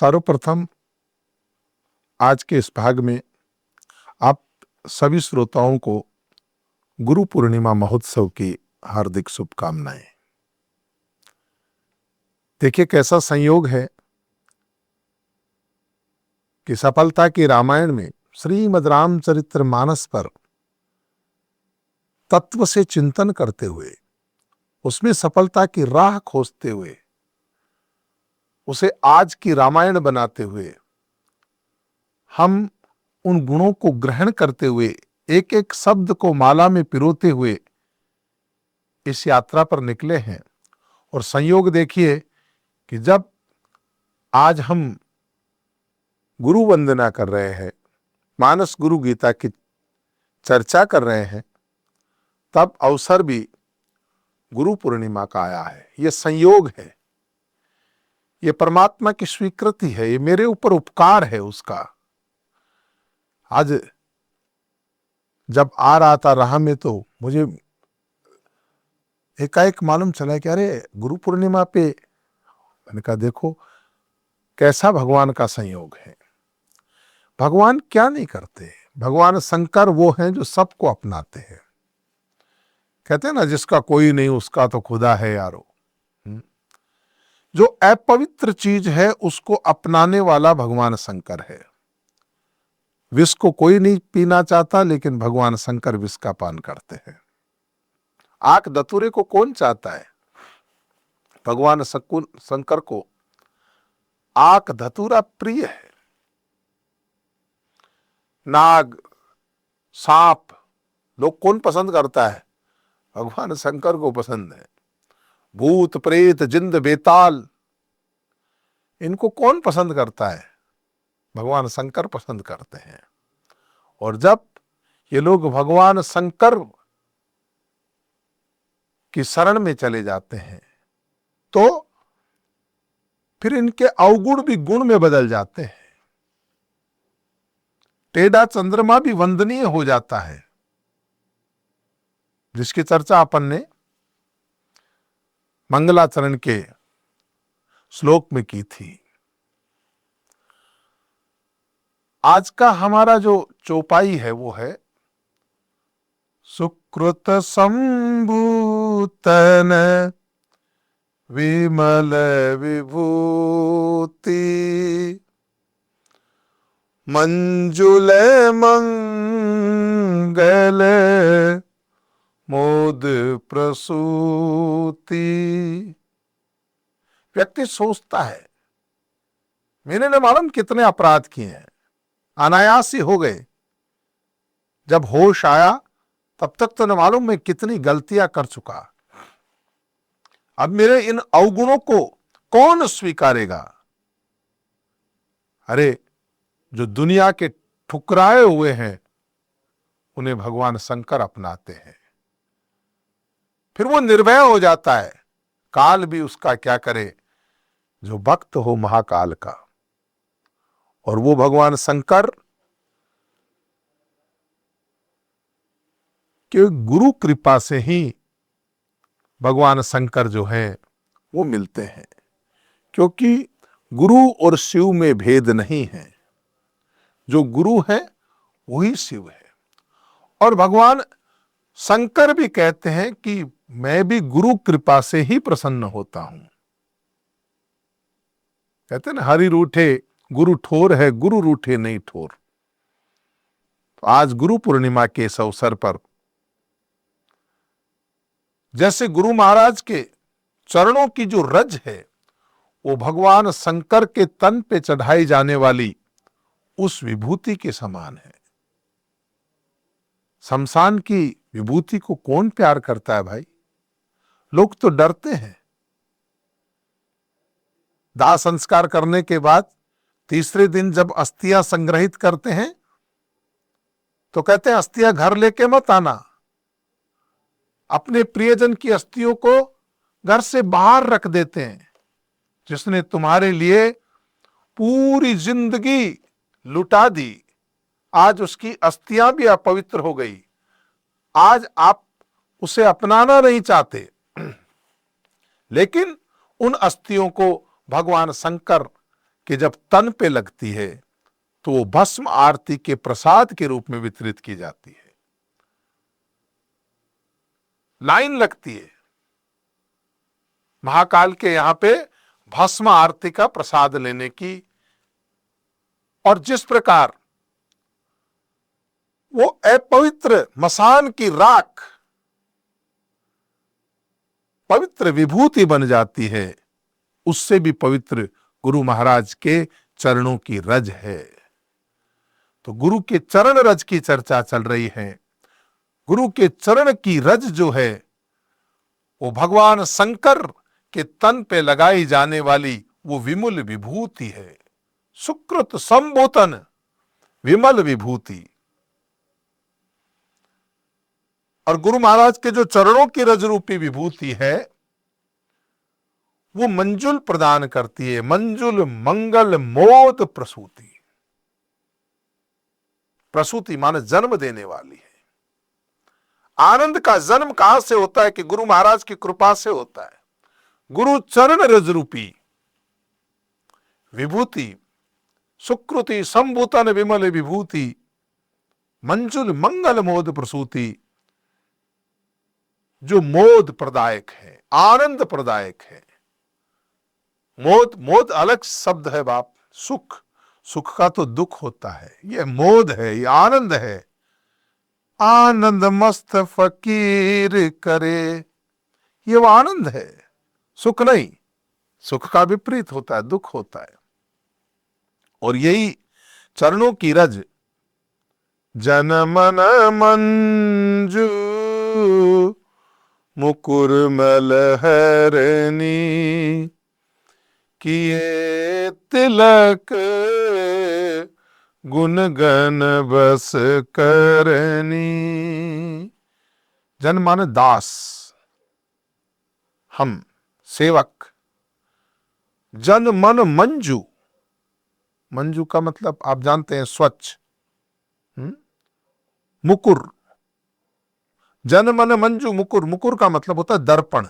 सर्वप्रथम आज के इस भाग में आप सभी श्रोताओं को गुरु पूर्णिमा महोत्सव की हार्दिक शुभकामनाएं। देखिए कैसा संयोग है कि सफलता की रामायण में श्रीमद् रामचरितमानस पर तत्व से चिंतन करते हुए, उसमें सफलता की राह खोजते हुए, उसे आज की रामायण बनाते हुए, हम उन गुणों को ग्रहण करते हुए, एक एक शब्द को माला में पिरोते हुए इस यात्रा पर निकले हैं। और संयोग देखिए कि जब आज हम गुरु वंदना कर रहे हैं, मानस गुरु गीता की चर्चा कर रहे हैं, तब अवसर भी गुरु पूर्णिमा का आया है। ये संयोग है, ये परमात्मा की स्वीकृति है, ये मेरे ऊपर उपकार है उसका। आज जब आ रहा था राह में तो मुझे एकाएक मालूम चला कि अरे गुरु पूर्णिमा पे, मैंने कहा देखो कैसा भगवान का संयोग है। भगवान क्या नहीं करते, भगवान शंकर वो हैं जो सबको अपनाते हैं। कहते हैं ना, जिसका कोई नहीं उसका तो खुदा है यारो। जो अपवित्र चीज है उसको अपनाने वाला भगवान शंकर है। विष को कोई नहीं पीना चाहता, लेकिन भगवान शंकर विष का पान करते हैं। आंख धतूरे को कौन चाहता है? भगवान शंकर को आंख धतूरा प्रिय है। नाग, सांप लोग कौन पसंद करता है? भगवान शंकर को पसंद है। भूत प्रेत जिंद बेताल, इनको कौन पसंद करता है? भगवान शंकर पसंद करते हैं। और जब ये लोग भगवान शंकर की शरण में चले जाते हैं तो फिर इनके अवगुण भी गुण में बदल जाते हैं। टेढ़ा चंद्रमा भी वंदनीय हो जाता है, जिसकी चर्चा अपन ने मंगलाचरण के श्लोक में की थी। आज का हमारा जो चौपाई है वो है सुकृत संभूतन विमल विभूति मंजुल मंगल मोद प्रसूति। व्यक्ति सोचता है मैंने न मालूम कितने अपराध किए हैं, अनायास ही हो गए। जब होश आया तब तक तो न मालूम मैं कितनी गलतियां कर चुका। अब मेरे इन अवगुणों को कौन स्वीकारेगा? अरे जो दुनिया के ठुकराए हुए हैं उन्हें भगवान शंकर अपनाते हैं। फिर वो निर्भय हो जाता है, काल भी उसका क्या करे, जो भक्त हो महाकाल का। और वो भगवान शंकर के गुरु कृपा से ही भगवान शंकर जो है वो मिलते हैं, क्योंकि गुरु और शिव में भेद नहीं है। जो गुरु है वही शिव है। और भगवान शंकर भी कहते हैं कि मैं भी गुरु कृपा से ही प्रसन्न होता हूं। कहते हैं ना, हरि रूठे गुरु ठोर है, गुरु रूठे नहीं ठोर। तो आज गुरु पूर्णिमा के इस अवसर पर जैसे गुरु महाराज के चरणों की जो रज है वो भगवान शंकर के तन पे चढ़ाई जाने वाली उस विभूति के समान है। शमशान की विभूति को कौन प्यार करता है भाई? लोग तो डरते हैं। दाह संस्कार करने के बाद तीसरे दिन जब अस्थियां संग्रहित करते हैं तो कहते हैं अस्थियां घर लेके मत आना। अपने प्रियजन की अस्थियों को घर से बाहर रख देते हैं। जिसने तुम्हारे लिए पूरी जिंदगी लुटा दी, आज उसकी अस्थियां भी अपवित्र हो गई। आज आप उसे अपनाना नहीं चाहते, लेकिन उन अस्थियों को भगवान शंकर कि जब तन पे लगती है तो वो भस्म आरती के प्रसाद के रूप में वितरित की जाती है। लाइन लगती है महाकाल के यहां पे भस्म आरती का प्रसाद लेने की। और जिस प्रकार वो अपवित्र मसान की राख पवित्र विभूति बन जाती है, उससे भी पवित्र गुरु महाराज के चरणों की रज है। तो गुरु के चरण रज की चर्चा चल रही है। गुरु के चरण की रज जो है वो भगवान शंकर के तन पे लगाई जाने वाली वो विमल विभूति है, सुकृत संबोतन विमल विभूति। और गुरु महाराज के जो चरणों की रज रूपी विभूति है वो मंजुल प्रदान करती है, मंजुल मंगल मोद प्रसूति। प्रसूति माने जन्म देने वाली है। आनंद का जन्म कहां से होता है कि गुरु महाराज की कृपा से होता है। गुरु चरण रज रूपी विभूति, सुकृति संभूतन विमल विभूति, मंजुल मंगल मोद प्रसूति, जो मोद प्रदायक है, आनंद प्रदायक है। मोद अलग शब्द है बाप। सुख का तो दुख होता है, ये मोद है, ये आनंद है। आनंद मस्त फकीर करे, ये वो आनंद है, सुख नहीं। सुख का विपरीत होता है, दुख होता है। और यही चरणों की रज जन मन मंजू मुकुर मलहरनी किए तिलक गुण गण बस करनी। जन माने दास, हम सेवक। जन मन मंजू, मंजू का मतलब आप जानते हैं स्वच्छ। मुकुर, जन मन मंजू मुकुर, मुकुर का मतलब होता है दर्पण।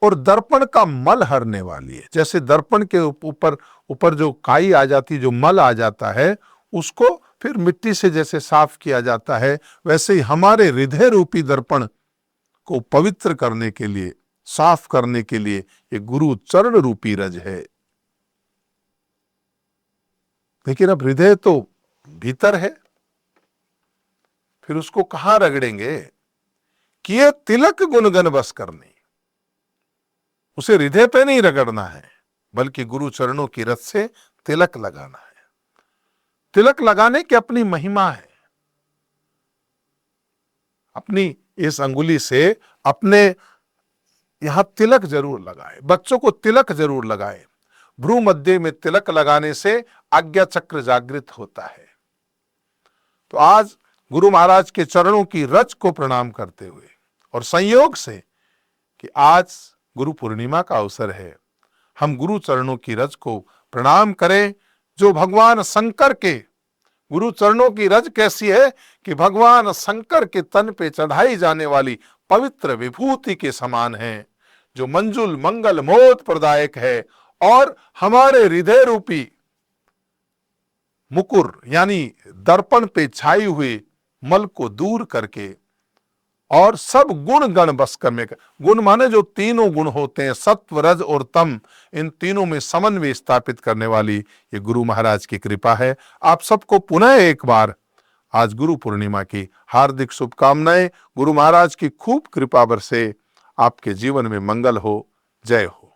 और दर्पण का मल हरने वाली है। जैसे दर्पण के ऊपर जो काई आ जाती है, जो मल आ जाता है, उसको फिर मिट्टी से जैसे साफ किया जाता है, वैसे ही हमारे हृदय रूपी दर्पण को पवित्र करने के लिए, साफ करने के लिए ये गुरु चरण रूपी रज है। लेकिन अब हृदय तो भीतर है, फिर उसको कहां रगड़ेंगे कि ये तिलक गुणगन बस करनी। उसे हृदय पे नहीं रगड़ना है, बल्कि गुरु चरणों की रज से तिलक लगाना है। तिलक लगाने की अपनी महिमा है। अपनी इस अंगुली से अपने यहां तिलक जरूर लगाए, बच्चों को तिलक जरूर लगाए। भ्रू मध्य में तिलक लगाने से आज्ञा चक्र जागृत होता है। तो आज गुरु महाराज के चरणों की रज को प्रणाम करते हुए, और संयोग से कि आज गुरु पूर्णिमा का अवसर है, हम गुरु चरणों की रज को प्रणाम करें। जो भगवान शंकर के गुरु चरणों की रज कैसी है कि भगवान शंकर के तन पे चढ़ाई जाने वाली पवित्र विभूति के समान है, जो मंजुल मंगल मोद प्रदायक है। और हमारे हृदय रूपी मुकुर यानी दर्पण पे छाई हुई मल को दूर करके और सब गुण गण बस करने का, गुण माने जो तीनों गुण होते हैं, सत्व रज और तम, इन तीनों में समन्वय स्थापित करने वाली ये गुरु महाराज की कृपा है। आप सबको पुनः एक बार आज गुरु पूर्णिमा की हार्दिक शुभकामनाएं। गुरु महाराज की खूब कृपा बरसे, आपके जीवन में मंगल हो। जय हो।